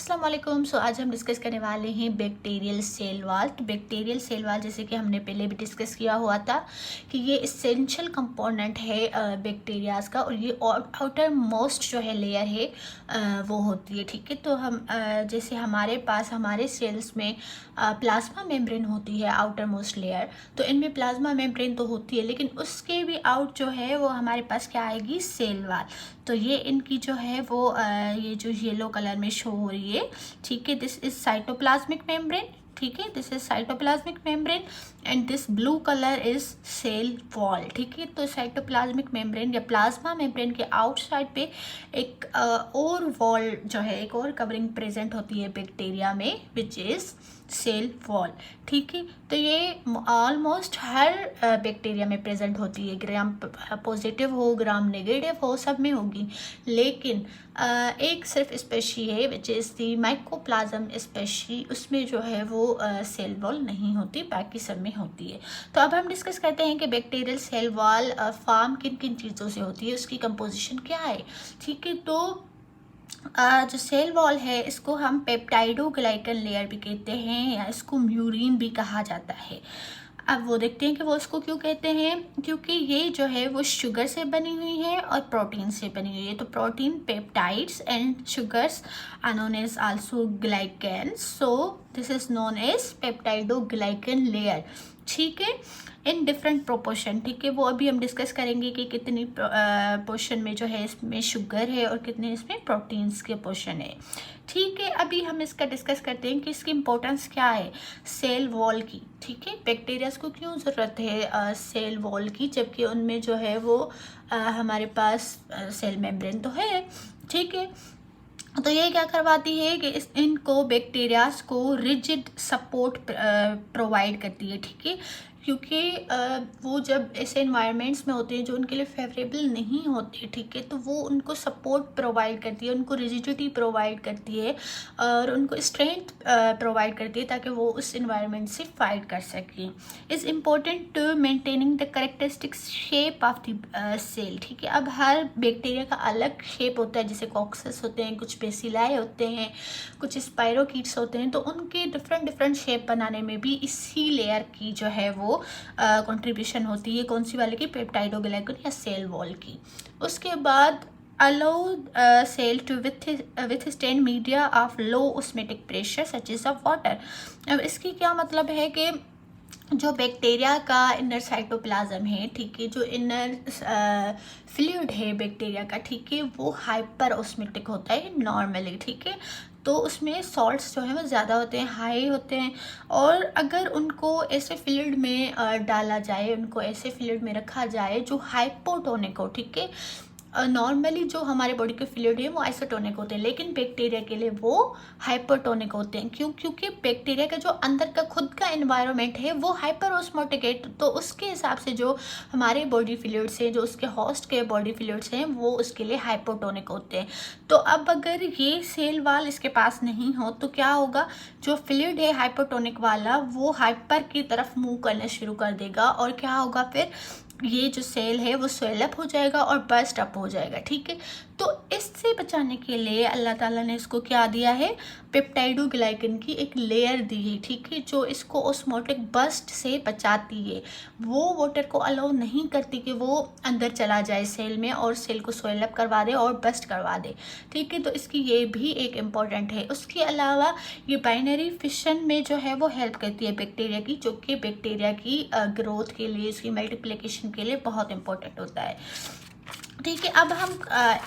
अस्सलाम वालेकुम। सो आज हम डिस्कस करने वाले हैं बैक्टीरियल सेल वॉल। तो बैक्टीरियल सेल वॉल जैसे कि हमने पहले भी डिस्कस किया हुआ था कि ये इसेंशियल कंपोनेंट है बैक्टीरियाज का, और ये आउटर मोस्ट जो है लेयर है वो होती है। ठीक है, तो हम जैसे हमारे पास हमारे सेल्स में प्लाज्मा मेम्ब्रेन होती है आउटर मोस्ट लेयर, तो इनमें प्लाज्मा मेम्ब्रेन तो होती है, लेकिन उसके भी आउट जो है वो हमारे पास क्या आएगी, सेल वॉल। तो ये इनकी जो है वो ये जो येलो कलर में शो हो रही है, ठीक है, दिस इज साइटोप्लाज्मिक मेम्ब्रेन। ठीक है, this is cytoplasmic membrane and this blue colour is cell wall. ठीक है, तो साइटोप्लाज्मिक मेम्ब्रेन या प्लाज्मा मेम्ब्रेन के आउटसाइड पे एक और वॉल जो है, एक और कवरिंग प्रेजेंट होती है बैक्टीरिया में, विच इज सेल वॉल। ठीक है, तो ये ऑलमोस्ट हर बैक्टीरिया में प्रेजेंट होती है, ग्राम पॉजिटिव हो ग्राम नेगेटिव हो, सब में होगी, लेकिन एक सिर्फ स्पेशी है which is the mycoplasma species, उसमें जो है वो सेल वॉल नहीं होती, बाकी सब में होती है। तो अब हम डिस्कस करते हैं कि बैक्टीरियल सेल वॉल फॉर्म किन किन चीज़ों से होती है, उसकी कंपोजिशन क्या है। ठीक है, तो जो सेल वॉल है इसको हम पेप्टाइडोग्लाइकन लेयर भी कहते हैं, या इसको म्यूरिन भी कहा जाता है। अब वो देखते हैं कि वो इसको क्यों कहते हैं, क्योंकि ये जो है वो शुगर से बनी हुई है और प्रोटीन से बनी हुई है। तो protein peptides and sugars are known as also glycan, so this is known as peptidoglycan layer. ठीक है, इन डिफरेंट प्रोपोर्शन। ठीक है, वो अभी हम डिस्कस करेंगे कि कितनी पोर्शन में जो है इसमें शुगर है और कितने इसमें प्रोटीन्स के पोर्शन है। ठीक है, अभी हम इसका डिस्कस करते हैं कि इसकी इम्पोर्टेंस क्या है सेल वॉल की। ठीक है, बैक्टीरियाज को क्यों ज़रूरत है सेल वॉल की, जबकि उनमें जो है वो हमारे पास सेल मेम्ब्रेन तो है। ठीक है, तो ये क्या करवाती है कि इनको बैक्टीरियाज को रिजिड सपोर्ट प्रोवाइड करती है। ठीक है, क्योंकि वो जब ऐसे इन्वायरमेंट्स में होते हैं जो उनके लिए फेवरेबल नहीं होते, ठीक है, तो वो उनको सपोर्ट प्रोवाइड करती है, उनको रिजिडिटी प्रोवाइड करती है और उनको स्ट्रेंथ प्रोवाइड करती है, ताकि वो उस इन्वायरमेंट से फाइट कर सकें। Is important to maintaining the characteristic shape of the cell. ठीक है, अब हर बैक्टीरिया का अलग शेप होता है, जैसे कॉक्सेस होते हैं, कुछ बेसिलाई होते हैं, कुछ स्पाइरोकीट्स होते हैं, तो उनके डिफरेंट डिफरेंट शेप बनाने में भी इसी लेयर की जो है वो कंट्रीब्यूशन होती है। कौन सी वाले की, पेप्टाइडोग्लाइकन या सेल वॉल की। उसके बाद allow cell to withstand media of low osmotic pressure such as of water. अब इसकी क्या मतलब है कि जो बैक्टीरिया का इनर साइटोप्लाज्म है, ठीक है, जो इनर फ्लूइड है बैक्टीरिया का, ठीक है, वो हाइपर ऑस्मेटिक होता है नॉर्मली। ठीक है, तो उसमें सॉल्ट्स जो है वो ज़्यादा होते हैं, हाई होते हैं, और अगर उनको ऐसे फ्लूइड में डाला जाए, उनको ऐसे फ्लूइड में रखा जाए जो हाइपोटोनिक हो, ठीक है, नॉर्मली जो हमारे बॉडी के फ्लूइड है वो आइसोटोनिक होते हैं, लेकिन बैक्टीरिया के लिए वो हाइपरटोनिक होते हैं। क्यों? क्योंकि बैक्टीरिया का जो अंदर का खुद का एनवायरनमेंट है वो हाइपर ऑस्मोटिक है, तो उसके हिसाब से जो हमारे बॉडी फ्लूइड्स हैं, जो उसके होस्ट के बॉडी फ्लूइड्स हैं, वो उसके लिए हाइपोटोनिक होते हैं। तो अब अगर ये सेल वाल इसके पास नहीं हो तो क्या होगा, जो फ्लूइड है हाइपोटोनिक वाला वो हाइपर की तरफ मूव करना शुरू कर देगा, और क्या होगा फिर, ये जो सेल है वो स्वेल अप हो जाएगा और बस्ट अप हो जाएगा। ठीक है, तो इससे बचाने के लिए अल्लाह ताला ने इसको क्या दिया है, पेप्टाइडोग्लाइकन की एक लेयर दी है। ठीक है, जो इसको ऑस्मोटिक बस्ट से बचाती है, वो वाटर को अलाउ नहीं करती कि वो अंदर चला जाए सेल में और सेल को स्वेल अप करवा दे और बस्ट करवा दे। ठीक है, तो इसकी ये भी एक इम्पॉर्टेंट है। उसके अलावा ये बाइनरी फिशन में जो है वो हेल्प करती है बैक्टीरिया की, जो कि बैक्टीरिया की ग्रोथ के लिए, इसकी मल्टीप्लिकेशन के लिए बहुत इंपॉर्टेंट होता है। ठीक है, अब हम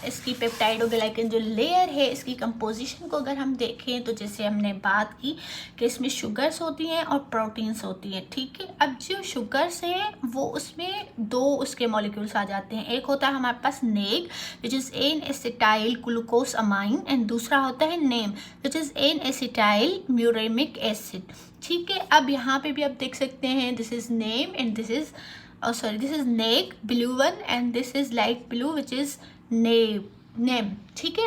इसकी पेप्टाइडोग्लाइकन जो लेयर है, इसकी कंपोजिशन को अगर हम देखें तो जैसे हमने बात की कि इसमें शुगर्स होती हैं और प्रोटीन्स होती हैं। ठीक है, अब जो शुगर्स हैं वो उसमें दो उसके मॉलिक्यूल्स आ जाते हैं, एक होता है हमारे पास NAG which is N acetyl glucosamine, and दूसरा होता है NAM which is N acetyl muramic acid. ठीक है, अब यहाँ पे भी आप देख सकते हैं, this is name and this is this is neg blue one and this is light blue which is name। ठीक है,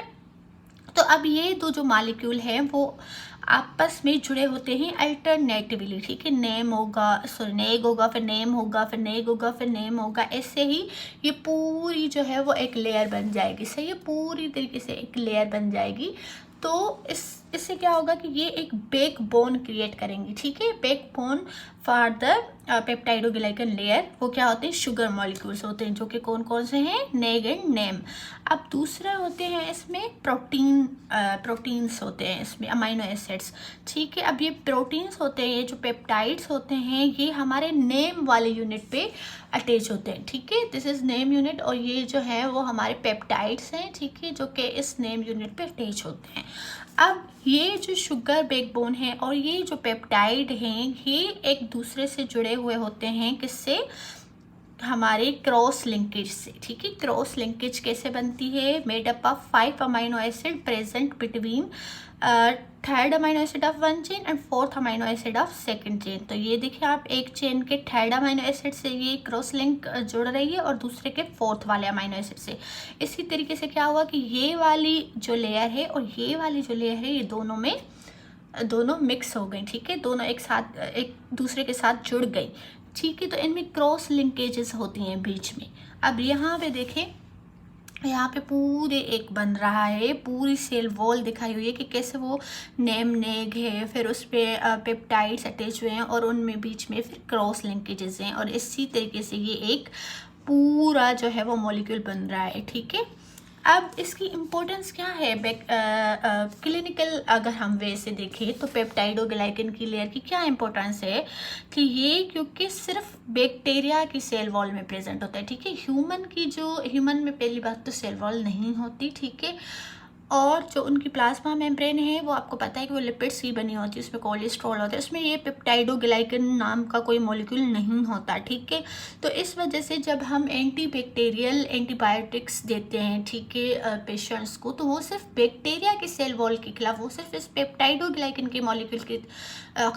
तो अब ये दो जो मॉलिक्यूल हैं वो आपस में जुड़े होते हैं अल्टरनेटिवली। ठीक है, नेम होगा, सॉरी नेग होगा, फिर नेम होगा, फिर नेग होगा, फिर नेम होगा, ऐसे ही ये पूरी जो है वो एक लेयर बन जाएगी। सही है, पूरी तरीके से एक लेयर बन जाएगी। तो इस इससे क्या होगा कि ये एक बैक बोन क्रिएट करेंगी, ठीक है। Back bone for the peptidoglycan layer, वो क्या होते हैं, शुगर मॉलिक्यूल्स होते हैं, जो कि कौन कौन से हैं, नेग एंड नेम। अब दूसरा होते हैं इसमें प्रोटीन्स होते हैं इसमें, अमाइनो एसिड्स, ठीक है। अब ये प्रोटीन्स होते हैं, ये जो पेप्टाइड्स होते हैं, ये हमारे नेम वाले यूनिट पे अटैच होते हैं, ठीक है। दिस इज नेम यूनिट, और ये जो है वो हमारे पेप्टाइड्स हैं, ठीक है, जो कि इस नेम यूनिट पे अटैच होते हैं। अब ये जो शुगर बैकबोन है और ये जो पेप्टाइड हैं, ये एक दूसरे से जुड़े हुए होते हैं, किससे, हमारे क्रॉस लिंकेज से, ठीक है। क्रॉस लिंकेज कैसे बनती है, made up of 5 amino acid present between third amino acid of one chain and fourth amino acid of second chain. तो ये देखिए आप, एक चेन के थर्ड अमाइनो एसिड से ये क्रॉस लिंक जुड़ रही है और दूसरे के फोर्थ वाले अमाइनो एसिड से। इसी तरीके से क्या हुआ कि ये वाली जो लेयर है और ये वाली जो लेयर है, ये दोनों मिक्स हो गई, ठीक है, दोनों एक साथ एक दूसरे के साथ जुड़ गई, ठीक है। तो इनमें क्रॉस लिंकेजेस होती हैं बीच में। अब यहाँ पे देखें, यहाँ पे पूरे एक बन रहा है, पूरी सेल वॉल दिखाई हुई है कि कैसे वो नेग है, फिर उस पर पेप्टाइड्स अटैच हुए हैं और उनमें बीच में फिर क्रॉस लिंकेजेस हैं, और इसी तरीके से ये एक पूरा जो है वो मॉलिक्यूल बन रहा है, ठीक है। अब इसकी इम्पोर्टेंस क्या है, क्लिनिकल अगर हम वे से देखें तो पेप्टाइडोग्लाइकन की लेयर की क्या इम्पोर्टेंस है कि ये क्योंकि सिर्फ बैक्टीरिया की सेल वॉल में प्रेजेंट होता है, ठीक है। ह्यूमन में पहली बात तो सेल वॉल नहीं होती, ठीक है। और जो उनकी प्लाज्मा मेम्ब्रेन है वो आपको पता है कि वो लिपिड्स की बनी होती है, उसमें कोलेस्ट्रॉल होता है, उसमें ये पेप्टाइडोग्लाइकन नाम का कोई मॉलिक्यूल नहीं होता, ठीक है। तो इस वजह से जब हम एंटीबैक्टीरियल एंटीबायोटिक्स देते हैं, ठीक है, पेशेंट्स को, तो वो सिर्फ बैक्टीरिया के सेल वॉल के खिलाफ, वो सिर्फ इस पेप्टाइडोग्लाइकन के मॉलिक्यूल के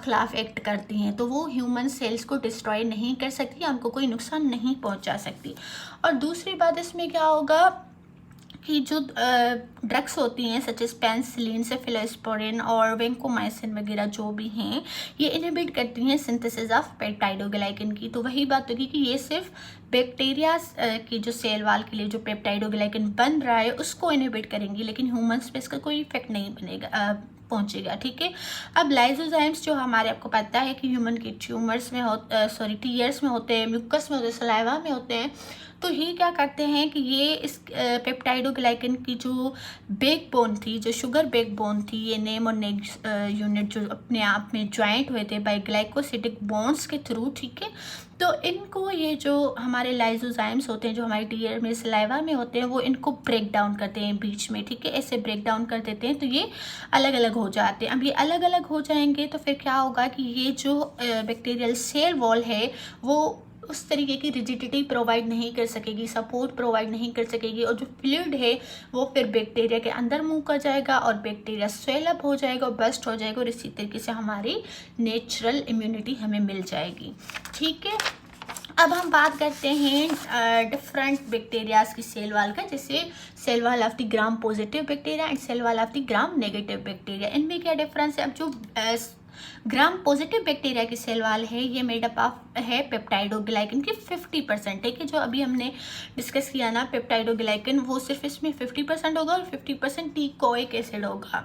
खिलाफ एक्ट करती हैं, तो वो ह्यूमन सेल्स को डिस्ट्रॉय नहीं कर सकती, उनको कोई नुकसान नहीं पहुँचा सकती। और दूसरी बात इसमें क्या होगा कि जो ड्रग्स होती हैं सच एज पेनिसिलिन, सेफेलोस्पोरिन और वेंकोमाइसिन वगैरह जो भी हैं, ये इनहिबिट करती हैं सिंथेसिस ऑफ पेप्टाइडोग्लाइकन की। तो वही बात होगी कि ये सिर्फ बैक्टीरिया की जो सेल वाल के लिए जो पेप्टाइडोग्लाइकन बन रहा है उसको इनहिबिट करेंगी, लेकिन ह्यूमन्स पे इसका कोई इफेक्ट नहीं पहुंचेगा, ठीक है। अब लाइसोजाइम्स जो हमारे, आपको पता है कि ह्यूमन के टीयर्स में होते हैं, म्यूकस में होते हैं, सलाइवा में होते हैं। तो ये क्या करते हैं कि ये इस पेप्टाइडोग्लाइकन की जो बैकबोन थी, जो शुगर बैकबोन थी, ये नेम और नेग यूनिट जो अपने आप में ज्वाइंट हुए थे बाय ग्लाइकोसिडिक बॉन्ड्स के थ्रू, ठीक है। तो इनको ये जो हमारे लाइसोजाइम्स होते हैं, जो हमारे टीयर में सलाइवा में होते हैं, वो इनको ब्रेक डाउन करते हैं बीच में, ठीक है, ऐसे ब्रेक डाउन कर देते हैं, तो ये अलग अलग हो जाते हैं। अब ये अलग अलग हो जाएंगे तो फिर क्या होगा कि ये जो बैक्टीरियल सेल वॉल है वो उस तरीके की रिजिडिटी प्रोवाइड नहीं कर सकेगी, सपोर्ट प्रोवाइड नहीं कर सकेगी, और जो फ्लूइड है वो फिर बैक्टीरिया के अंदर मूव कर जाएगा और बैक्टीरिया स्वेल अप हो जाएगा और बस्ट हो जाएगा, और इसी तरीके से हमारी नेचुरल इम्यूनिटी हमें मिल जाएगी, ठीक है। अब हम बात करते हैं डिफरेंट बैक्टीरियाज की सेल वाल का, जैसे cell wall of the gram positive bacteria and cell wall of the gram negative bacteria. इनमें क्या डिफरेंस है? अब जो ग्राम पॉजिटिव बैक्टीरिया की सेल वाल है ये मेडअप ऑफ है पेप्टाइडोग्लाइकन की 50%, ठीक है। जो अभी हमने डिस्कस किया ना पेप्टाइडोग्लाइकन, वो सिर्फ इसमें 50% होगा और 50% टिकोइक एसिड होगा,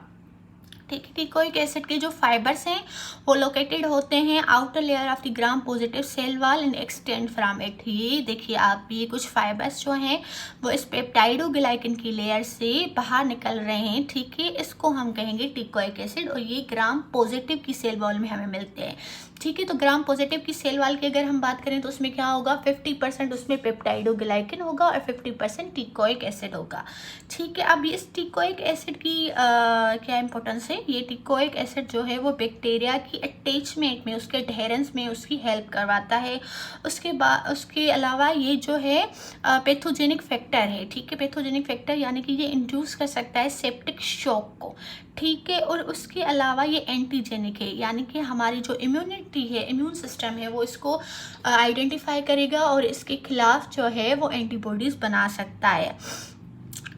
ठीक है। टिकोइक एसिड के जो फाइबर्स हैं वो लोकेटेड होते हैं outer layer of the gram positive cell wall and extend from it. ये देखिए आप, ये कुछ फाइबर्स जो हैं वो इस पेप्टाइडोग्लाइकन की लेयर से बाहर निकल रहे हैं, ठीक है। इसको हम कहेंगे टिकोइक एसिड, और ये ग्राम पॉजिटिव की सेल वॉल में हमें मिलते हैं, ठीक है। तो ग्राम पॉजिटिव की सेल वाल की अगर हम बात करें तो उसमें क्या होगा, 50% उसमें पेप्टाइडोग्लाइकन होगा और 50% टिकोइक एसिड होगा, ठीक है। अब इस टिकोइक एसिड की क्या इंपॉर्टेंस है? ये टिकोइक एसिड जो है वो बैक्टीरिया की अटैचमेंट में, उसके अडहेरेंस में उसकी हेल्प करवाता है। उसके अलावा ये जो है पैथोजेनिक फैक्टर है, ठीक है। पैथोजेनिक फैक्टर यानी कि ये इंड्यूस कर सकता है सेप्टिक शॉक को, ठीक है। और उसके अलावा ये एंटीजेनिक है, यानी कि हमारी जो इम्यूनिटी है, इम्यून सिस्टम है, वो इसको आइडेंटिफाई करेगा और इसके खिलाफ जो है वो एंटीबॉडीज़ बना सकता है,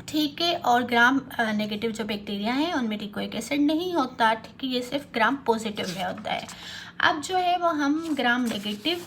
ठीक है। और ग्राम नेगेटिव जो बैक्टीरिया हैं उनमें टिकोइक एसिड नहीं होता, ठीक है, ये सिर्फ ग्राम पॉजिटिव में होता है। अब जो है वो हम ग्राम नेगेटिव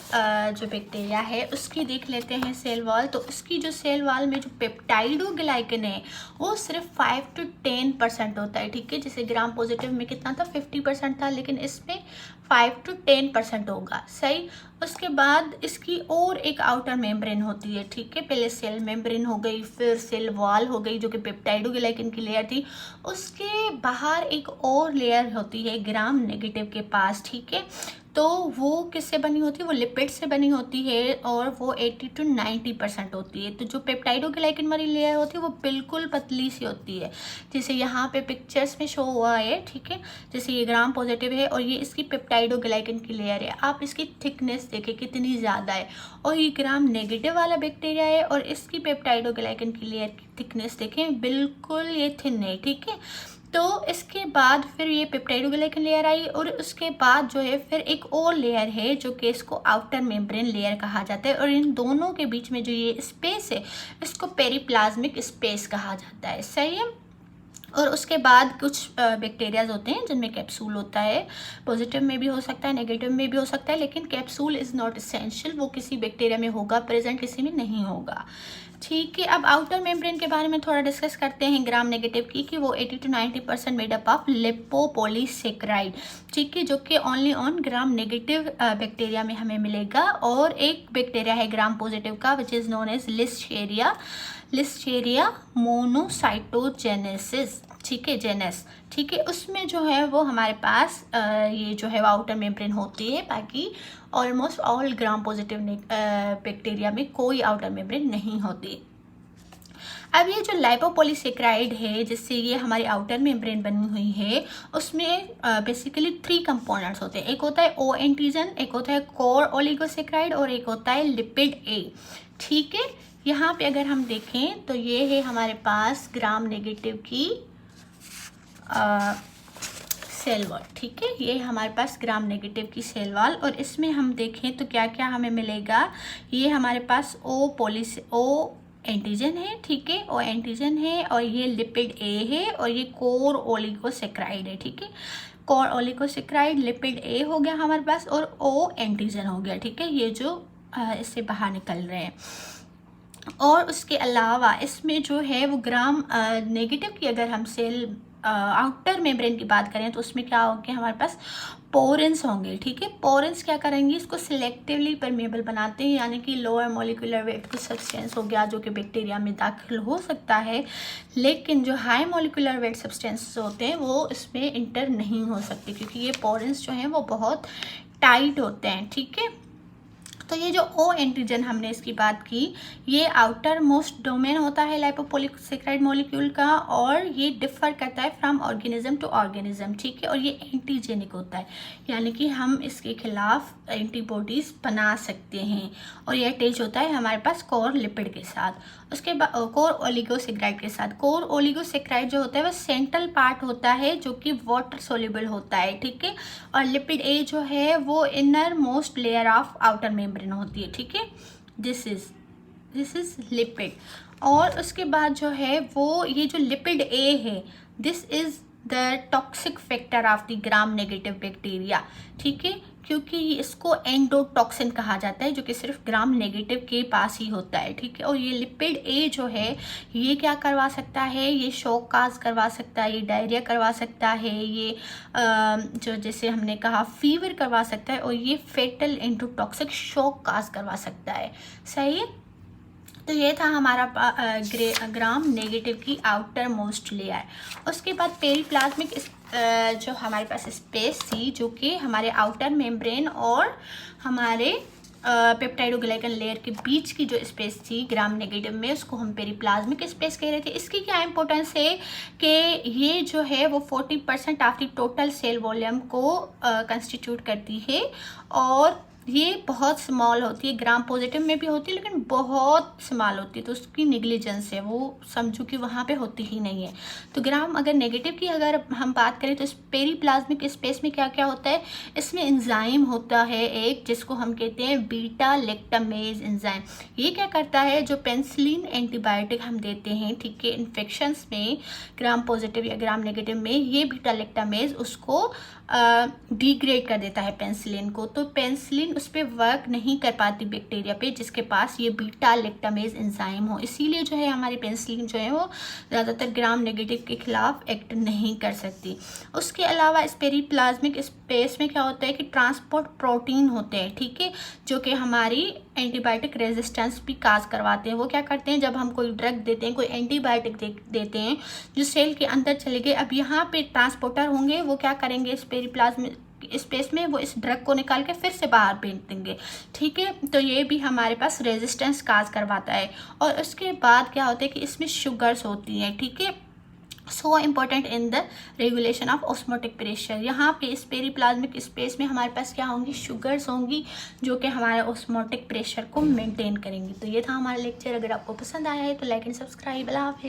जो बैक्टीरिया है उसकी देख लेते हैं सेल वॉल। तो उसकी जो सेल वॉल में जो पेप्टाइडोग्लाइकन है वो सिर्फ 5 to 10% होता है, ठीक है। जैसे ग्राम पॉजिटिव में कितना था, 50% था, लेकिन इसमें 5 to 10% होगा, सही। उसके बाद इसकी और एक आउटर मेम्ब्रेन होती है, ठीक है। पहले सेल मेम्ब्रेन हो गई, फिर सेल वॉल हो गई जो कि पेप्टाइडोग्लाइकन की लेयर थी। उसके बाहर एक और लेयर होती है ग्राम नेगेटिव के पास, ठीक है। तो वो किससे बनी होती है, वो लिपिड से बनी होती है और वो 80 to 90% होती है। तो जो पेप्टाइडोग्लाइकन वाली लेयर होती है वो बिल्कुल पतली सी होती है, जैसे यहाँ पे पिक्चर्स में शो हुआ है, ठीक है। जैसे ये ग्राम पॉजिटिव है और ये इसकी पेप्टाइडोग्लाइकन की लेयर है, आप इसकी थिकनेस देखें कितनी ज़्यादा है। और ये ग्राम नेगेटिव वाला बैक्टीरिया है और इसकी पेप्टाइडोग्लाइकन की लेयर की थिकनेस देखें, बिल्कुल ये थिन है, ठीक है। तो इसके बाद फिर ये पेप्टाइडोग्लाइकन लेयर आई और उसके बाद जो है फिर एक और लेयर है जो कि इसको आउटर मेम्ब्रेन लेयर कहा जाता है। और इन दोनों के बीच में जो ये स्पेस है इसको पेरिप्लाज्मिक स्पेस कहा जाता है, सही है। और उसके बाद कुछ बैक्टीरियाज होते हैं जिनमें कैप्सूल होता है, पॉजिटिव में भी हो सकता है, नेगेटिव में भी हो सकता है, लेकिन कैप्सूल इज़ नॉट एसेंशियल, वो किसी बैक्टीरिया में होगा प्रेजेंट, किसी में नहीं होगा, ठीक है। अब आउटर मेम्ब्रेन के बारे में थोड़ा डिस्कस करते हैं ग्राम नेगेटिव की, कि वो 80 to 90% made up of lipopolysaccharide, ठीक है, जो कि only on gram negative bacteria में हमें मिलेगा। और एक बैक्टीरिया है ग्राम पॉजिटिव का which is known as Listeria monocytogenes, ठीक है, जेनेस, ठीक है। उसमें जो है वो हमारे पास ये जो है वो आउटर मेम्ब्रेन होती है, बाकी ऑलमोस्ट ऑल ग्राम पॉजिटिव बैक्टीरिया में कोई आउटर मेम्ब्रेन नहीं होती। अब ये जो लाइपोपॉलीसेकेराइड है जिससे ये हमारी आउटर मेम्ब्रेन बनी हुई है, उसमें बेसिकली 3 कंपोनेंट्स होते हैं। एक होता है ओ एंटीजन, एक होता है कोर ओलिगोसेकेराइड और एक होता है लिपिड ए, ठीक है। यहाँ पे अगर हम देखें तो ये है हमारे पास ग्राम नेगेटिव की सेल वॉल, ठीक है। ये हमारे पास ग्राम नेगेटिव की सेल वॉल और इसमें हम देखें तो क्या क्या हमें मिलेगा। ये हमारे पास ओ एंटीजन है, ठीक है, ओ एंटीजन है, और ये लिपिड ए है, और ये कोर ओलिगोसेकेराइड है, ठीक है। कोर ओलिगोसेकेराइड, लिपिड ए हो गया हमारे पास और ओ एंटीजन हो गया, ठीक है, ये जो इससे बाहर निकल रहे हैं। और उसके अलावा इसमें जो है वो ग्राम नेगेटिव की अगर हम सेल आउटर मेम्ब्रेन की बात करें तो उसमें क्या होंगे, हमारे पास पोरेंस होंगे, ठीक है। पोरेंस क्या करेंगे, इसको सिलेक्टिवली परमेबल बनाते हैं, यानी कि लोअर मॉलिक्यूलर वेट का सब्सटेंस हो गया जो कि बैक्टीरिया में दाखिल हो सकता है, लेकिन जो हाई मॉलिक्यूलर वेट सब्सटेंसेस होते हैं वो इसमें इंटर नहीं हो सकते क्योंकि ये पोरेंस जो हैं वो बहुत टाइट होते हैं, ठीक है। तो ये जो ओ एंटीजन हमने इसकी बात की, ये आउटर मोस्ट डोमेन होता है लाइपोपॉलीसेकेराइड मॉलिक्यूल का और ये डिफर करता है फ्रॉम ऑर्गेनिज्म टू ऑर्गेनिज्म, ठीक है। और ये एंटीजेनिक होता है, यानी कि हम इसके खिलाफ एंटीबॉडीज बना सकते हैं। और ये अटैच होता है हमारे पास कोर लिपिड के साथ, उसके बाद कोर ओलिगोसेकेराइड के साथ। कोर ओलिगोसेकेराइड जो होता है वह सेंट्रल पार्ट होता है जो कि वाटर सोल्यूबल होता है, ठीक है। और लिपिड ए जो है वो inner most layer of outer membrane होती है, ठीक है। This is lipid. और उसके बाद जो है वो ये जो लिपिड ए है, this is the toxic factor of the gram negative bacteria, ठीक है, क्योंकि इसको एंडोटॉक्सिन कहा जाता है जो कि सिर्फ ग्राम नेगेटिव के पास ही होता है, ठीक है। और ये लिपिड ए जो है ये क्या करवा सकता है, ये शॉक काज करवा सकता है, ये डायरिया करवा सकता है, ये जो जैसे हमने कहा फीवर करवा सकता है, और ये फेटल एंडोटॉक्सिक शॉक काज करवा सकता है, सही है। तो ये था हमारा ग्राम नेगेटिव की आउटर मोस्ट लेयर। उसके बाद पेरिप्लाज्मिक जो हमारे पास स्पेस थी जो कि हमारे आउटर मेम्ब्रेन और हमारे पेप्टाइडोग्लाइकन लेयर के बीच की जो स्पेस थी ग्राम नेगेटिव में, उसको हम पेरिप्लाज्मिक स्पेस कह रहे थे। इसकी क्या इंपॉर्टेंस है कि ये जो है वो 40% of the total sale volume को कंस्टिट्यूट करती है और ये बहुत स्मॉल होती है, ग्राम पॉजिटिव में भी होती है लेकिन बहुत स्मॉल होती है, तो उसकी निग्लिजेंस है, वो समझो कि वहाँ पे होती ही नहीं है। तो ग्राम अगर नेगेटिव की अगर हम बात करें तो इस पेरीप्लाज्मिक स्पेस में क्या क्या होता है, इसमें एंजाइम होता है एक, जिसको हम कहते हैं बीटा लैक्टामेज एंजाइम। ये क्या करता है, जो पेनिसिलिन एंटीबायोटिक हम देते हैं, ठीक है, इन्फेक्शंस में ग्राम पॉजिटिव या ग्राम नेगेटिव में, ये बीटा लैक्टामेज उसको डिग्रेड कर देता है पेनिसिलिन को। तो पेनिसिलिन उस पर वर्क नहीं कर पाती बैक्टीरिया पे जिसके पास ये बीटा लैक्टामेज एंजाइम हो, इसीलिए जो है हमारी पेनिसिलिन जो है वो ज़्यादातर ग्राम नेगेटिव के खिलाफ एक्ट नहीं कर सकती। उसके अलावा इस पेरीप्लाज्मिक स्पेस में क्या होता है कि ट्रांसपोर्ट प्रोटीन होते हैं, ठीक है, जो कि हमारी एंटीबायोटिक रेजिस्टेंस भी काज करवाते हैं। वो क्या करते हैं, जब हम कोई ड्रग देते हैं, कोई एंटीबायोटिक देते हैं जो सेल के अंदर चले गए, अब यहाँ पे ट्रांसपोर्टर होंगे, वो क्या करेंगे इस पेरीप्लाज्मिक स्पेस में, वो इस ड्रग को निकाल के फिर से बाहर फेंक देंगे, ठीक है। तो ये भी हमारे पास रेजिस्टेंस काज करवाता है। और उसके बाद क्या होता है कि इसमें शुगर्स होती हैं, ठीक है, so important in the regulation of osmotic pressure. यहाँ पे इस पेरीप्लाज्मिक स्पेस में हमारे पास क्या होंगी, शुगर्स होंगी, जो कि हमारे ऑस्मोटिक प्रेशर को मेंटेन करेंगी। तो ये था हमारा लेक्चर। अगर आपको पसंद आया है तो लाइक एंड सब्सक्राइब। अल्लाह हाफ़िज़।